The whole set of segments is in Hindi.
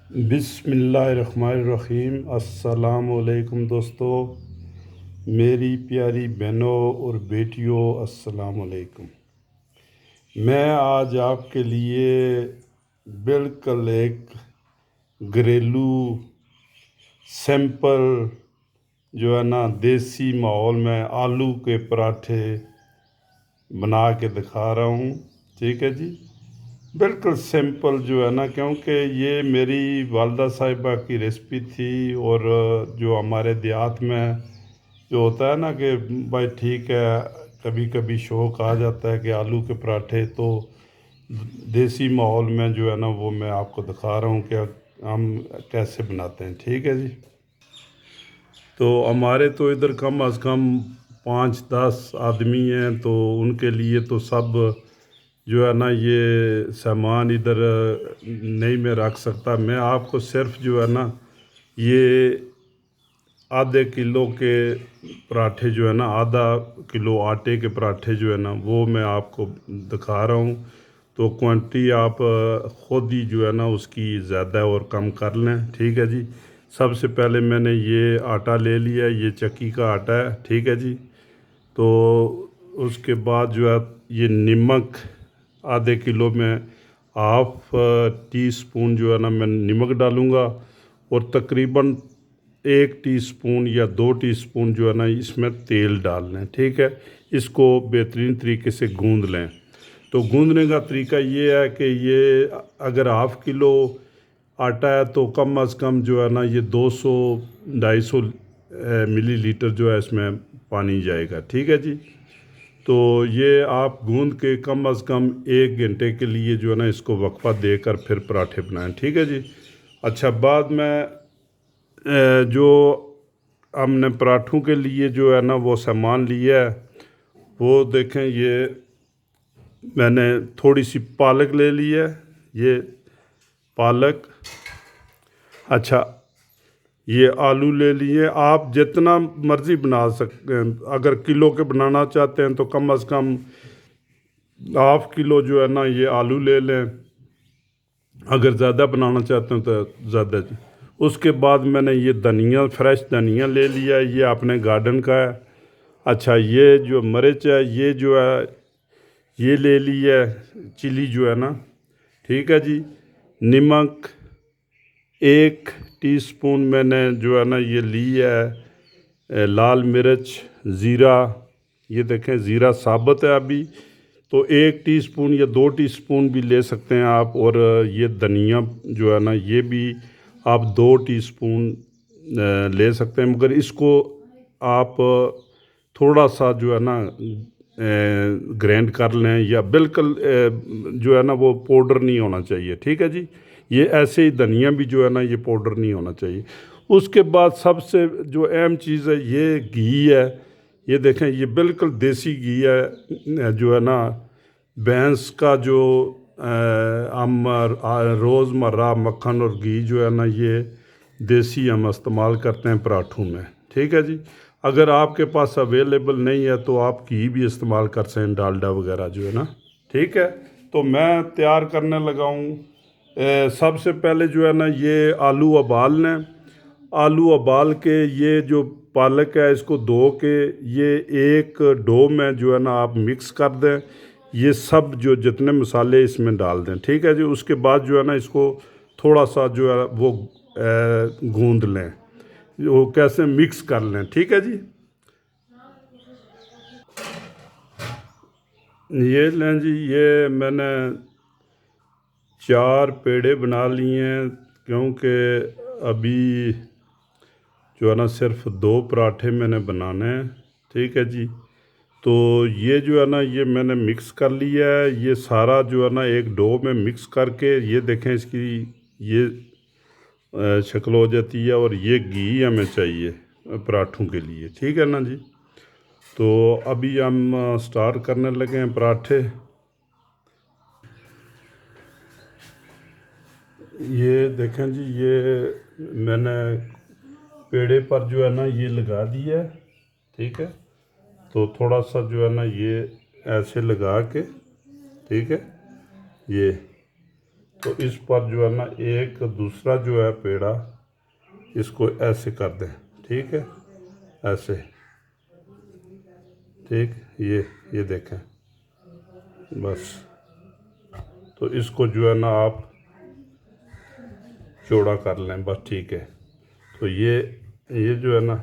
बिस्मिल्लाहिर्रहमानिर्रहीम। अस्सलामुअलैकुम दोस्तों, मेरी प्यारी बहनों और बेटियों, अस्सलामुअलैकुम। मैं आज आपके लिए बिल्कुल एक घरेलू सिंपल जो है ना देसी माहौल में आलू के पराठे बना के दिखा रहा हूँ। ठीक है जी, बिल्कुल सिंपल जो है ना, क्योंकि ये मेरी वालदा साहिबा की रेसिपी थी। और जो हमारे देहात में जो होता है ना कि भाई ठीक है, कभी कभी शौक़ आ जाता है कि आलू के पराठे, तो देसी माहौल में जो है ना वो मैं आपको दिखा रहा हूँ कि हम कैसे बनाते हैं। ठीक है जी, तो हमारे तो इधर कम अज़ कम 5-10 आदमी हैं, तो उनके लिए तो सब जो है ना ये सामान इधर नहीं मैं रख सकता। मैं आपको सिर्फ जो है ना ये आधे किलो के पराठे जो है ना, आधा किलो आटे के पराठे जो है ना वो मैं आपको दिखा रहा हूँ। तो क्वांटिटी आप ख़ुद ही जो है ना उसकी ज़्यादा और कम कर लें। ठीक है जी, सबसे पहले मैंने ये आटा ले लिया, ये चक्की का आटा है। ठीक है जी, तो उसके बाद जो है ये नमक आधे किलो में हाफ टी स्पून जो है ना मैं नमक डालूँगा, और तकरीबन 1 टीस्पून या 2 टीस्पून जो है ना इसमें तेल डाल लें। ठीक है, इसको बेहतरीन तरीके से गूंद लें। तो गूंदने का तरीका ये है कि ये अगर हाफ़ किलो आटा है तो कम अज़ कम जो है ना ये 200-250 मिलीलीटर जो है इसमें पानी जाएगा। ठीक है जी, तो ये आप गूंद के कम अज़ कम 1 घंटे के लिए जो है ना इसको वक्फा देकर फिर पराठे बनाएं। ठीक है जी। अच्छा, बाद में जो हमने पराठों के लिए जो है ना वो सामान लिया है, वो देखें, ये मैंने थोड़ी सी पालक ले ली है, ये पालक। अच्छा, ये आलू ले लिए। आप जितना मर्ज़ी बना सकते हैं, अगर किलो के बनाना चाहते हैं तो कम अज़ कम हाफ़ किलो जो है ना ये आलू ले लें, अगर ज़्यादा बनाना चाहते हैं तो ज़्यादा। उसके बाद मैंने ये धनिया, फ्रेश धनिया ले लिया, ये अपने गार्डन का है। अच्छा, ये जो मिर्च है ये जो है ये ले ली है, चिली जो है ना। ठीक है जी, नमक 1 टीस्पून मैंने जो है ना ये ली है, लाल मिर्च, ज़ीरा, ये देखें ज़ीरा साबुत है अभी, तो 1 टीस्पून या 2 टीस्पून भी ले सकते हैं आप। और ये धनिया जो है ना ये भी आप 2 टीस्पून ले सकते हैं, मगर इसको आप थोड़ा सा जो है ना ग्राइंड कर लें, या बिल्कुल जो है ना वो पाउडर नहीं होना चाहिए। ठीक है जी, ये ऐसे ही धनिया भी जो है ना ये पाउडर नहीं होना चाहिए। उसके बाद सबसे जो अहम चीज़ है ये घी है। ये देखें, ये बिल्कुल देसी घी है, जो है ना भैंस का जो हम रोज़मर्रा मक्खन और घी जो है ना ये देसी हम इस्तेमाल करते हैं पराठों में। ठीक है जी, अगर आपके पास अवेलेबल नहीं है तो आप घी भी इस्तेमाल कर सकते हैं, डालडा वगैरह जो है ना। ठीक है, तो मैं तैयार करने लगा हूँ। सबसे पहले जो है ना ये आलू उबाल लें। आलू उबाल के ये जो पालक है इसको धो के ये एक डो में जो है ना आप मिक्स कर दें। ये सब जो जितने मसाले इसमें डाल दें। ठीक है जी, उसके बाद जो है ना इसको थोड़ा सा जो है वो गूंद लें, वो कैसे मिक्स कर लें। ठीक है जी, ये लें जी, ये मैंने 4 पेड़े बना लिए हैं, क्योंकि अभी जो है ना सिर्फ 2 पराठे मैंने बनाने हैं। ठीक है जी, तो ये जो है ना ये मैंने मिक्स कर लिया है। ये सारा जो है ना एक डो में मिक्स करके ये देखें इसकी ये शक्ल हो जाती है, और ये घी हमें चाहिए पराठों के लिए। ठीक है ना जी, तो अभी हम स्टार्ट करने लगे हैं पराठे। ये देखें जी, ये मैंने पेड़े पर जो है ना ये लगा दिया है। ठीक है, तो थोड़ा सा जो है ना ये ऐसे लगा के, ठीक है, ये तो इस पर जो है ना एक दूसरा जो है पेड़ा इसको ऐसे कर दें, ठीक है, ऐसे, ठीक, ये देखें बस। तो इसको जो है ना आप चौड़ा कर लें बस, ठीक है। तो ये जो है ना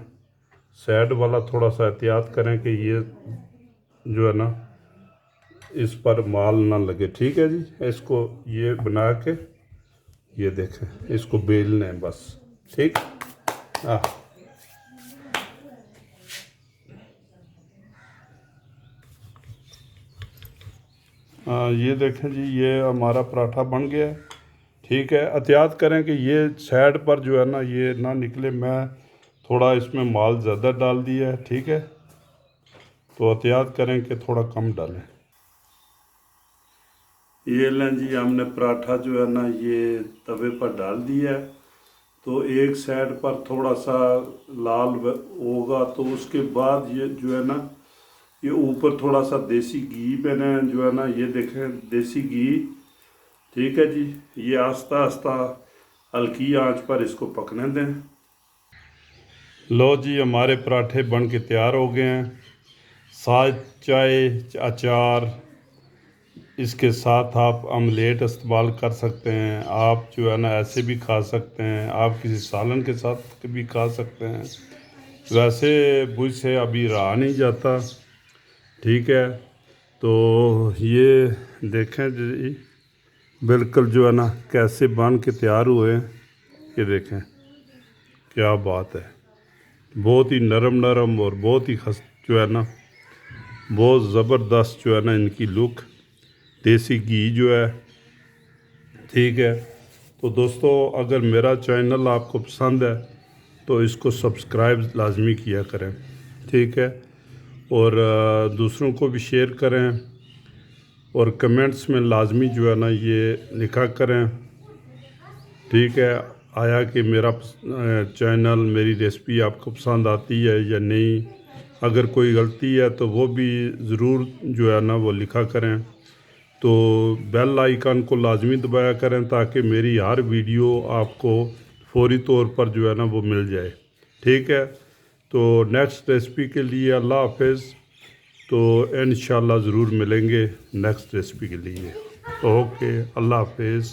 साइड वाला थोड़ा सा एहतियात करें कि ये जो है ना इस पर माल ना लगे, ठीक है जी। इसको ये बना के ये देखें, इसको बेलने हैं बस, ठीक। हाँ, ये देखें जी, ये हमारा पराठा बन गया है, ठीक है। एहतियात करें कि ये साइड पर जो है ना ये ना निकले। मैं थोड़ा इसमें माल ज़्यादा डाल दिया है, ठीक है, तो एहतियात करें कि थोड़ा कम डालें। ये लें जी, हमने पराठा जो है ना ये तवे पर डाल दिया है। तो एक साइड पर थोड़ा सा लाल होगा, तो उसके बाद ये जो है ना ये ऊपर थोड़ा सा देसी घी मैंने जो है ना ये देखें देसी घी, ठीक है जी। ये आस्ता आस्ता हल्की आंच पर इसको पकने दें। लो जी, हमारे पराठे बन के तैयार हो गए हैं। साथ चाय, अचार, इसके साथ आप ऑमलेट इस्तेमाल कर सकते हैं। आप जो है ना ऐसे भी खा सकते हैं, आप किसी सालन के साथ भी खा सकते हैं। वैसे मुझ से अभी रहा नहीं जाता, ठीक है। तो ये देखें जी, बिल्कुल जो है ना कैसे बन के तैयार हुए हैं, ये देखें, क्या बात है। बहुत ही नरम नरम और बहुत ही जो है ना बहुत ज़बरदस्त जो है ना इनकी लुक, देसी घी जो है, ठीक है। तो दोस्तों, अगर मेरा चैनल आपको पसंद है तो इसको सब्सक्राइब लाजमी किया करें, ठीक है। और दूसरों को भी शेयर करें, और कमेंट्स में लाजमी जो है ना ये लिखा करें, ठीक है, आया कि मेरा चैनल, मेरी रेसिपी आपको पसंद आती है या नहीं। अगर कोई गलती है तो वो भी ज़रूर जो है ना वो लिखा करें। तो बेल आइकन को लाजमी दबाया करें ताकि मेरी हर वीडियो आपको फौरी तौर पर जो है ना वो मिल जाए, ठीक है। तो नेक्स्ट रेसिपी के लिए अल्लाह हाफिज़। तो इंशाल्लाह ज़रूर मिलेंगे नेक्स्ट रेसिपी के लिए। ओके, अल्लाह हाफिज़।